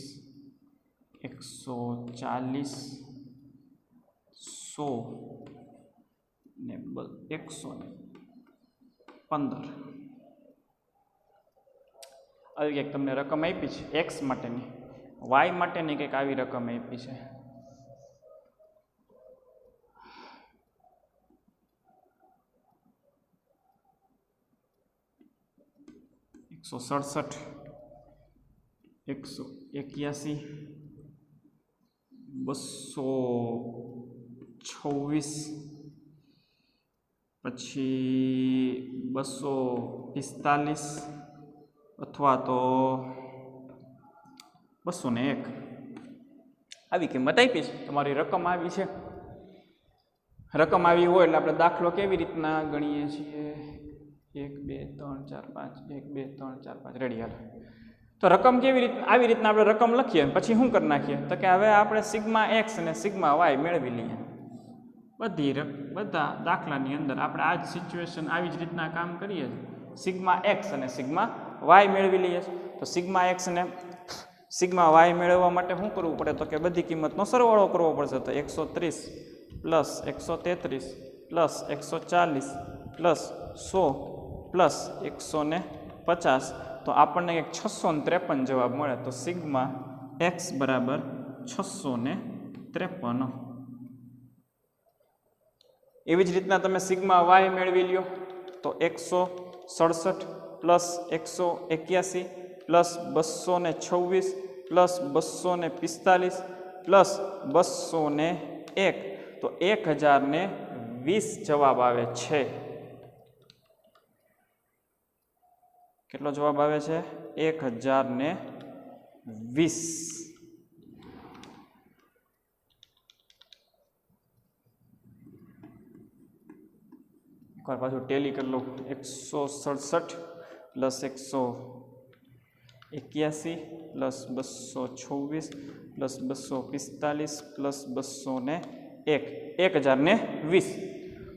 140 100 ને 115 આવી કંઈક તમને રકમ આપી છે. x માટેની, y માટેની કંઈક આવી રકમ આપી છે. સો 67 181 226 પછી 245 અથવા તો 201 આવી કિંમત આપી છે. તમારી રકમ આવી છે. રકમ આવી હોય એટલે આપણે દાખલો કેવી રીતના ગણીએ છીએ? 1 2 3 4 5 1 2 3 4 5 રેડી. હાલો તો રકમ કેવી રીતના આવી રીતના આપણે રકમ લખીએ પછી શું કરી નાખીએ તો કે હવે આપણે સિગ્મા x અને સિગ્મા y મેળવી લઈએ. બધા દાખલાની અંદર આપણે આ જ સિચ્યુએશન આવી જ રીતના કામ કરીએ છીએ. સિગ્મા x અને સિગ્મા y મેળવી લઈએ. તો સિગ્મા x અને સિગ્મા y મેળવવા માટે શું કરવું પડે તો કે બધી કિંમતનો સરવાળો કરવો પડશે. તો 130 પ્લસ 133 પ્લસ 140 પ્લસ 100 પ્લસ 150 તો આપણને એક 653 જવાબ મળે. તો સિગ્મા x બરાબર 653. એવી જ રીતના તમે સિગ્મા y મેળવી લ્યો તો 167 પ્લસ 181 પ્લસ 226 પ્લસ 245 પ્લસ 201 તો 1020 જવાબ આવે છે. કેટલો જવાબ આવે છે? 1020. એકવાર પાછું ટેલી કરી લો. 167 પ્લસ 181 પ્લસ 226 પ્લસ 245 પ્લસ 201 1020.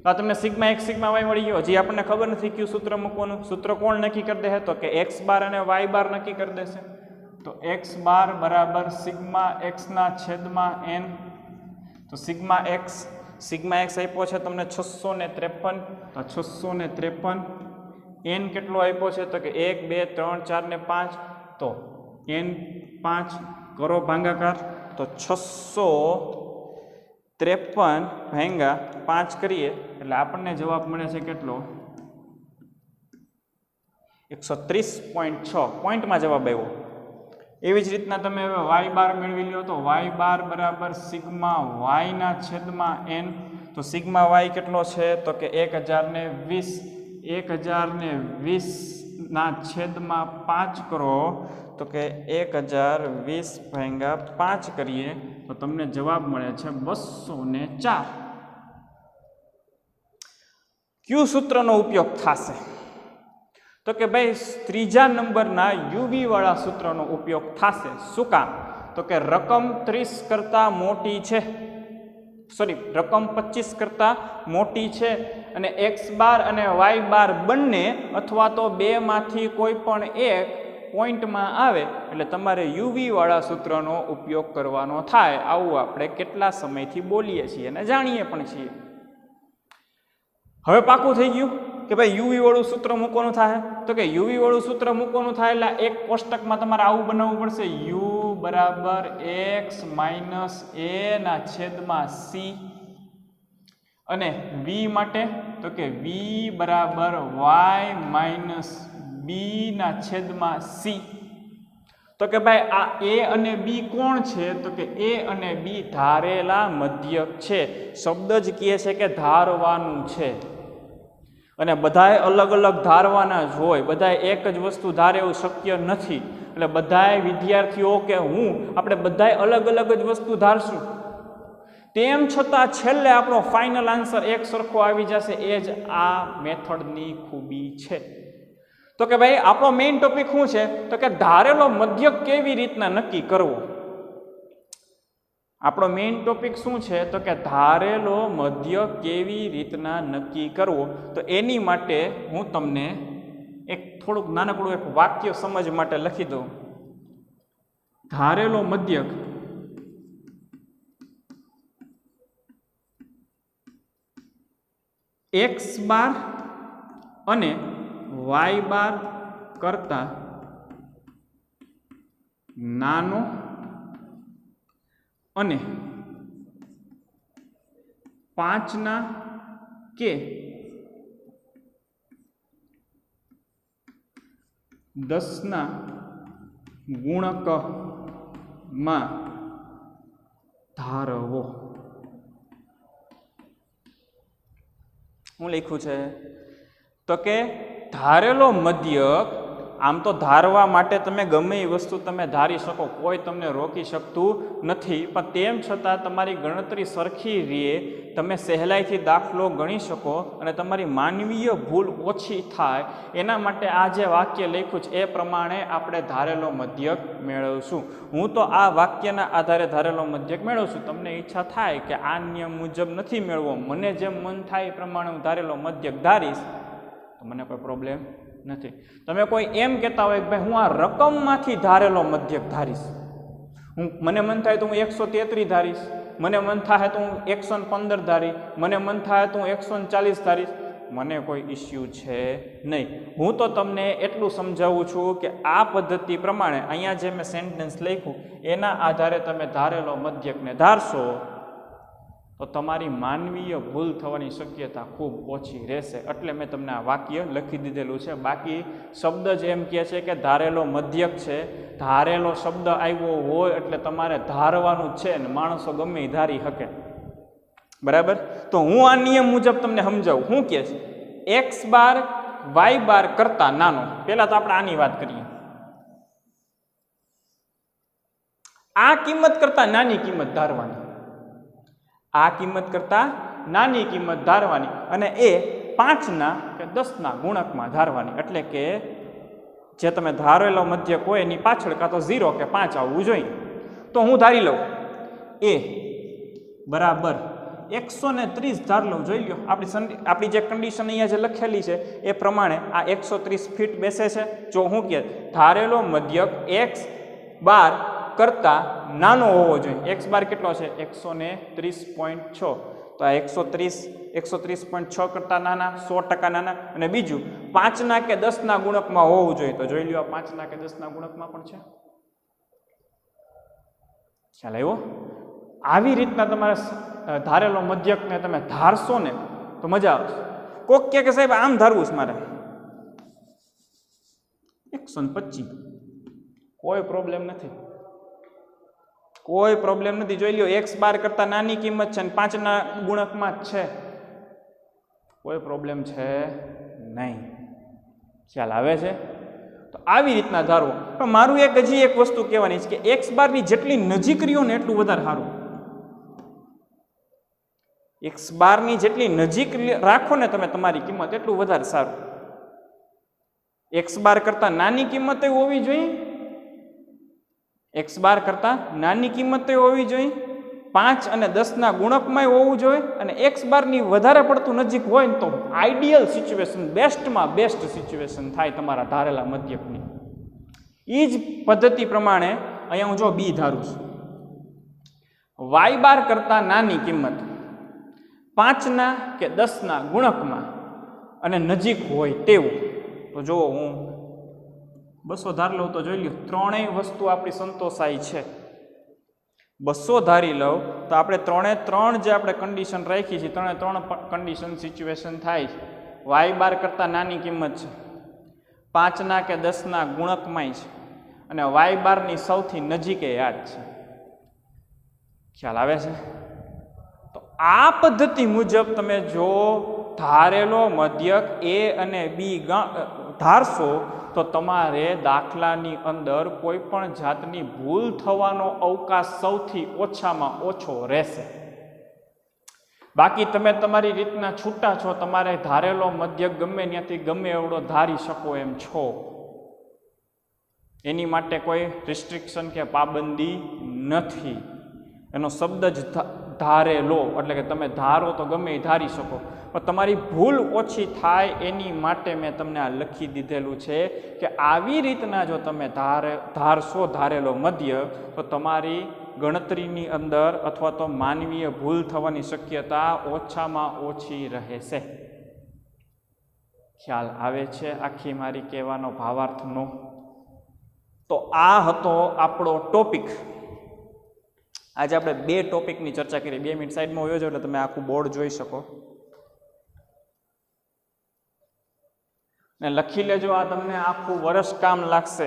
તો આ તમને સિગ્મા x સિગ્મા y મળી ગયો. હજી આપણને ખબર નથી કયું સૂત્ર મૂકવાનું. સૂત્ર કોણ નક્કી કરી દે તો કે x બાર અને y બાર નક્કી કરી દેશે. તો x બાર બરાબર સિગ્મા x ના છેદમાં n. તો સિગ્મા x આપ્યો છે તમને 653. તો 653 n કેટલો આપ્યો છે તો કે 1 2 3 4 ને 5. તો n 5 કરો ભાગાકાર. તો 653 ભાંગા 5 કરીએ એટલે આપણને જવાબ મળે છે કેટલો? 130.6 પોઈન્ટમાં જવાબ આવ્યો. એવી જ રીતના તમે હવે y બાર મેળવી લો. તો y બાર બરાબર સિગ્મા y ના છેદમાં n. તો સિગ્મા y કેટલો છે તો કે 1020. 1020 ના છેદમાં 5 કરો તો કે 1020 ભાંગા 5 કરીએ તો તમને જવાબ મળે છે 204. કયું સૂત્રનો ઉપયોગ થશે તો કે ભાઈ ત્રીજા નંબરના યુવી વાળા સૂત્રનો ઉપયોગ થશે. શું કામ તો કે રકમ 30 કરતાં મોટી છે, રકમ 25 કરતાં મોટી છે અને x બાર અને y બાર બંને અથવા તો બેમાંથી કોઈ પણ એક પોઈન્ટમાં આવે એટલે તમારે યુવી વાળા સૂત્રનો ઉપયોગ કરવાનો થાય. આવું આપણે કેટલા સમયથી બોલીએ છીએ અને જાણીએ પણ છીએ. હવે પાકું થઈ ગયું કે ભાઈ યુવી વાળું સૂત્ર મૂકવાનું થાય. તો કે યુવી વાળું સૂત્ર મૂકવાનું થાય એટલે એક કોષ્ટકમાં તમારે આવું બનાવવું પડશે. u બરાબર x માઇનસ a ના છેદમાં c અને v માટે તો કે v બરાબર y માઇનસ b ના છેદમાં c. તો કે ભાઈ આ a અને b કોણ છે તો કે a અને b ધારેલા મધ્યક છે. શબ્દ જ કહે છે કે ધારવાનું છે અને બધાય અલગ અલગ ધારવાના જ હોય. બધાય એક જ વસ્તુ ધારે એવું શક્ય નથી. એટલે બધાય વિદ્યાર્થીઓ કે આપણે બધાય અલગ અલગ જ વસ્તુ ધારશું. તેમ છતાં છેલ્લે આપણો ફાઇનલ આન્સર એક સરખો આવી જશે. એ જ આ મેથડની ખૂબી છે. તો કે ભાઈ આપણો મેઇન ટોપિક શું છે તો કે ધારેલો મધ્યક કેવી રીતના નક્કી કરવો. આપણો મેઇન ટોપિક શું છે તો કે ધારેલો મધ્યક કેવી રીતના નક્કી કરવો. તો એની માટે હું તમને એક થોડુંક નાનકડું એક વાક્ય સમજ માટે લખી દઉં. ધારેલો મધ્યક x બાર અને y બાર કરતા નાનો અને 5 ના કે 10 ના ગુણકમાં ધારવો. શું લખ્યું છે તો કે ધારેલો મધ્યક આમ તો ધારવા માટે તમે ગમે એ વસ્તુ તમે ધારી શકો, કોઈ તમને રોકી શકતું નથી. પણ તેમ છતાં તમારી ગણતરી સરખી રહે, તમે સહેલાઈથી દાખલો ગણી શકો અને તમારી માનવીય ભૂલ ઓછી થાય એના માટે આ જે વાક્ય લખ્યું છે એ પ્રમાણે આપણે ધારેલો મધ્યક મેળવશું. હું તો આ વાક્યના આધારે ધારેલો મધ્યક મેળવશું. તમને ઈચ્છા થાય કે આ નિયમ મુજબ નથી મેળવો, મને જેમ મન થાય એ પ્રમાણે હું ધારેલો મધ્યક ધારીશ તો મને કોઈ પ્રોબ્લેમ નથી. તમે કોઈ એમ કહેતા હોય કે ભાઈ હું આ રકમમાંથી ધારેલો મધ્યક ધારીશ, મને મન થાય તો હું 133 ધારીશ, મને મન થાય તો હું 115 ધારી, મને મન થાય તો હું 140 ધારીશ, મને કોઈ ઇસ્યુ છે નહીં. હું તો તમને એટલું સમજાવું છું કે આ પદ્ધતિ પ્રમાણે અહીંયા જે મેં સેન્ટેન્સ લખ્યું એના આધારે તમે ધારેલો મધ્યકને ધારશો તો તમારી માનવીય ભૂલ થવાની શક્યતા ખૂબ ઓછી રહેશે. એટલે મેં તમને આ વાક્ય લખી દીધેલું છે. બાકી શબ્દ જ એમ કહે છે કે ધારેલો મધ્યક છે. ધારેલો શબ્દ આવ્યો હોય એટલે તમારે ધારવાનું જ છે ને માણસો ગમે એ ધારી શકે. બરાબર? તો હું આ નિયમ મુજબ તમને સમજાવું. શું કહે છે? x બાર વાય બાર કરતા નાનો. પહેલા તો આપણે આની વાત કરીએ. આ કિંમત કરતા નાની કિંમત ધારવાની, આ કિંમત કરતા નાની કિંમત ધારવાની અને એ 5ના કે 10ના ગુણકમાં ધારવાની. એટલે કે જે તમે ધારેલો મધ્યક હોય એની પાછળ કાં તો 0 કે 5 આવવું જોઈએ. તો હું ધારી લઉં એ બરાબર 130 ધાર લઉં. જોઈ લો આપણી જે કન્ડિશન અહીંયા જે લખેલી છે એ પ્રમાણે આ 130 ફીટ બેસે છે. જો હું કે ધારેલો મધ્યક x બાર કરતા નાનો હોવો જોઈએ. x બાર કેટલો છે? 130.6. તો આ 130.6 કરતા નાના, 100% નાના. અને બીજું 5ના કે 10ના ગુણકમાં હોવું જોઈએ. તો જોઈ લો 5ના કે 10ના ગુણકમાં પણ છે. ખ્યાલ આવ્યો? આવી રીતના તમારે ધારેલો મધ્યકને તમે ધારશો ને તો મજા આવશે. કોક કે સાહેબ આમ ધારવું છે મારે 125, કોઈ પ્રોબ્લેમ નથી, કોઈ પ્રોબ્લેમ નથી. જોઈ લો x બાર કરતા નાની કિંમત છે અને 5ના ગુણકમાં જ છે, કોઈ પ્રોબ્લેમ છે નહીં. ખ્યાલ આવે છે? તો આવી રીતના ધારવો. પણ મારું હજી એક વસ્તુ કહેવાની છે કે x બારની જેટલી નજીક રહ્યો ને એટલું વધારે સારું. x બારની જેટલી નજીક રાખો ને તમે તમારી કિંમત એટલું વધારે સારું. x બાર કરતા નાની કિંમત હોવી જોઈએ, x બાર કરતા નાની કિંમત હોવી જોઈએ, 5 અને 10ના ગુણકમાં હોવું જોઈએ. અને x બારની વધારે પડતું નજીક હોય ને તો આઈડિયલ સિચ્યુએશન, બેસ્ટમાં બેસ્ટ સિચ્યુએશન થાય તમારા ધારેલા મધ્યકની. એ જ પદ્ધતિ પ્રમાણે અહીંયા હું જો b ધારું છું. y બાર કરતા નાની કિંમત 5ના કે 10ના ગુણકમાં અને નજીક હોય તેવું. તો જો હું 200 ધાર લઉં તો જોઈ લો ત્રણેય વસ્તુ આપણી સંતોષાય છે. 200 ધારી લઉં તો આપણે 3 જે આપણે કન્ડિશન રાખી છે 3 કન્ડિશન સિચ્યુએશન થાય છે. y બાર કરતાં નાની કિંમત છે, 5ના કે 10ના ગુણકમાંય છે અને y બારની સૌથી નજીકે યાદ છે. ખ્યાલ આવે છે? તો આ પદ્ધતિ મુજબ તમે જો ધારેલો મધ્યક a અને b ધારશો તો તમારે દાખલાની અંદર કોઈ પણ જાતની ભૂલ થવાનો અવકાશ સૌથી ઓછામાં ઓછો રહેશે. બાકી તમે તમારી રીતના છૂટા છો, તમારે ધારેલો મધ્યક ગમે ત્યાંથી ગમે એવડો ધારી શકો એમ છો. એની માટે કોઈ રિસ્ટ્રિક્શન કે પાબંદી નથી. એનો શબ્દ જ ધારેલો, એટલે કે તમે ધારો તો ગમે એ ધારી શકો. પણ તમારી ભૂલ ઓછી થાય એની માટે મેં તમને આ લખી દીધેલું છે કે આવી રીતના જો તમે ધારશો ધારેલો મધ્ય તો તમારી ગણતરીની અંદર અથવા તો માનવીય ભૂલ થવાની શક્યતા ઓછામાં ઓછી રહેશે. ખ્યાલ આવે છે આખી મારી કહેવાનો ભાવાર્થનો? તો આ હતો આપણો ટોપિક. આજે આપણે 2 ટોપિકની ચર્ચા કરી. 2 મિનિટ સાઈડમાં હોયો છો એટલે તમે આખું બોર્ડ જોઈ શકો ને લખી લેજો. આ તમને આખું વર્ષ કામ લાગશે.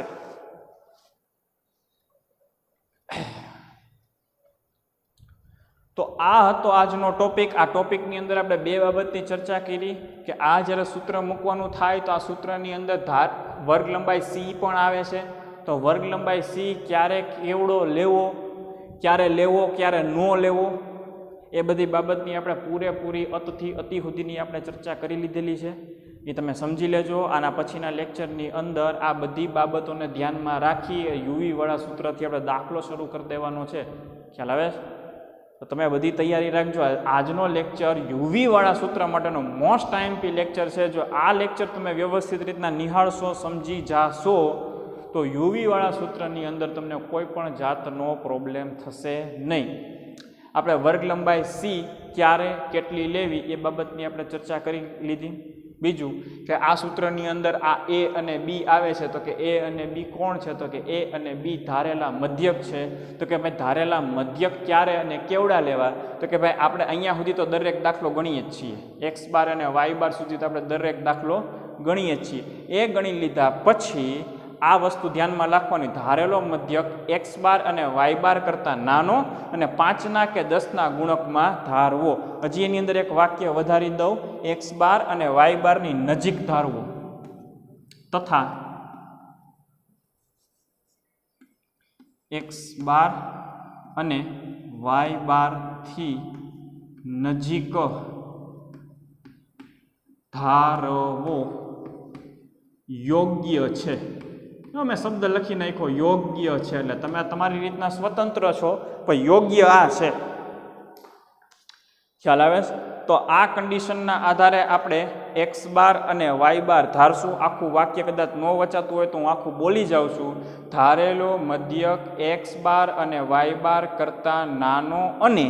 તો આ હતો આજનો ટોપિક. આ ટોપિકની અંદર આપણે 2 બાબતની ચર્ચા કરી કે આ જ્યારે સૂત્ર મૂકવાનું થાય તો આ સૂત્રની અંદર વર્ગ લંબાઈ c પણ આવે છે. તો વર્ગ લંબાઈ c ક્યારે કેવડો લેવો, ક્યારે લેવો ક્યારે ન લેવો, એ બધી બાબતની આપણે પૂરેપૂરી અતથી અતિ સુધીની આપણે ચર્ચા કરી લીધેલી છે. એ તમે સમજી લેજો. આના પછીના લેક્ચરની અંદર આ બધી બાબતોને ધ્યાનમાં રાખી યુવી વાળા સૂત્રથી આપણે દાખલો શરૂ કરી દેવાનો છે. ખ્યાલ આવે? તો તમે બધી તૈયારી રાખજો. આજનો લેક્ચર યુવી વાળા સૂત્ર માટેનો મોસ્ટ આઈએમપી લેક્ચર છે. જો આ લેક્ચર તમે વ્યવસ્થિત રીતના નિહાળશો, સમજી જાશો તો યુવી વાળા સૂત્રની અંદર તમને કોઈ પણ જાતનો પ્રોબ્લેમ થશે નહીં. આપણે વર્ગ લંબાઈ c ક્યારે કેટલી લેવી એ બાબતની આપણે ચર્ચા કરી લીધી. બીજું કે આ સૂત્રની અંદર આ a અને b આવે છે તો કે a અને b કોણ છે? તો કે a અને b ધારેલા મધ્યક છે. તો કે ભાઈ ધારેલા મધ્યક ક્યારે અને કેવડા લેવા? તો કે ભાઈ આપણે અહીંયા સુધી તો દરેક દાખલો ગણીએ જ છીએ. x બાર અને y બાર સુધી તો આપણે દરેક દાખલો ગણીએ જ છીએ. એ ગણી લીધા પછી આ વસ્તુ ધ્યાનમાં રાખવાની, ધારેલો મધ્યક x બાર અને y બાર કરતાં નાનો અને 5ના કે 10ના ગુણકમાં ધારવો. હજી એની અંદર એક વાક્ય વધારી દઉં, x બાર અને y બારની નજીક ધારવો. તથા x બાર અને y બારથી નજીક ધારવો યોગ્ય છે. મેં શબ્દ લખી નાખ્યો યોગ્ય છે, એટલે તમે તમારી રીતના સ્વતંત્ર છો, પણ યોગ્ય આ છે. ખ્યાલ આવે છે? તો આ કન્ડિશનના આધારે આપણે x બાર અને y બાર ધારશું. આખું વાક્ય કદાચ ન વચાતું હોય તો હું આખું બોલી જાઉં છું. ધારેલો મધ્યક x બાર અને y બાર કરતાં નાનો અને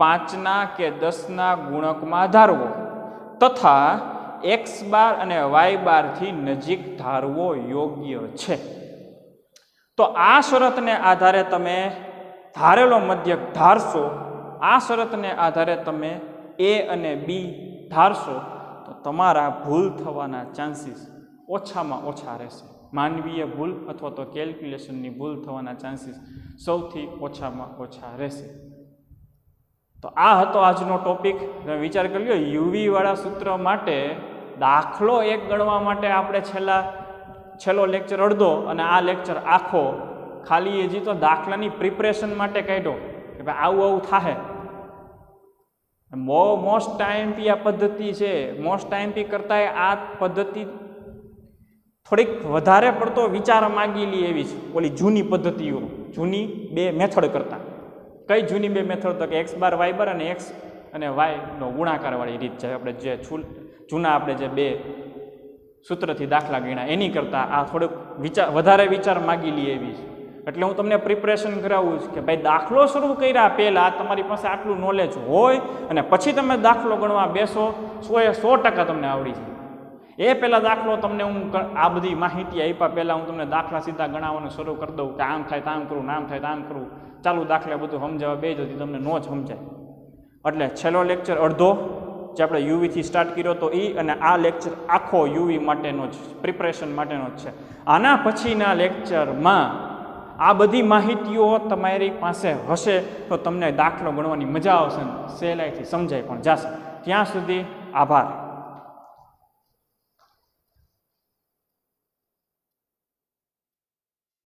5ના કે 10ના ગુણકમાં ધારવો તથા x બાર અને y બારથી નજીક ધારવો યોગ્ય છે. તો આ શરતને આધારે તમે ધારેલો મધ્યક ધારશો, આ શરતને આધારે તમે a અને b ધારશો, તો તમારા ભૂલ થવાના ચાન્સીસ ઓછામાં ઓછા રહેશે. માનવીય ભૂલ અથવા તો કેલ્ક્યુલેશનની ભૂલ થવાના ચાન્સીસ સૌથી ઓછામાં ઓછા રહેશે. તો આ હતો આજનો ટોપિક. તમે વિચાર કરી લો, યુવી વાળા સૂત્ર માટે દાખલો એક ગણવા માટે આપણે છેલ્લો લેક્ચર અડધો અને આ લેક્ચર આખો ખાલી હજી તો દાખલાની પ્રિપરેશન માટે કાઢ્યો કે ભાઈ આવું આવું થાય. મોસ્ટ ટાઈમપી આ પદ્ધતિ છે. મોસ્ટ ટાઈમપી કરતાં આ પદ્ધતિ થોડીક વધારે પડતો વિચાર માગી લે એવી છે ઓલી જૂની પદ્ધતિઓ, જૂની બે મેથડ કરતાં. કઈ જૂની બે મેથડ? તો કે x બાર y બાર અને x અને y નો ગુણાકારવાળી રીત છે. આપણે જે જૂના આપણે જે બે સૂત્રથી દાખલા ગણ્યા એની કરતાં આ થોડુંક વધારે વિચાર માગી લે એવી છે. એટલે હું તમને પ્રિપરેશન કરાવું છું કે ભાઈ દાખલો શરૂ કર્યા પહેલાં તમારી પાસે આટલું નોલેજ હોય અને પછી તમે દાખલો ગણવા બેસો, 100% તમને આવડી જાય. એ પહેલાં દાખલો તમને હું આ બધી માહિતી આપ્યા પહેલાં હું તમને દાખલા સીધા ગણાવવાનું શરૂ કરી દઉં કે આમ થાય તો આમ કરું, આમ થાય તો આમ કરું, ચાલુ દાખલે બધું સમજાવવા બે જતી તમને ન જ સમજાય. એટલે છેલ્લો લેક્ચર અડધો જે આપણે યુવીથી સ્ટાર્ટ કર્યો તો એ, અને આ લેક્ચર આખો યુવી માટેનો જ પ્રિપરેશન માટેનો જ છે. આના પછીના લેક્ચરમાં આ બધી માહિતીઓ તમારી પાસે હશે તો તમને દાખલો ગણવાની મજા આવશે, સહેલાઈથી સમજાય પણ જશે. ત્યાં સુધી આભાર.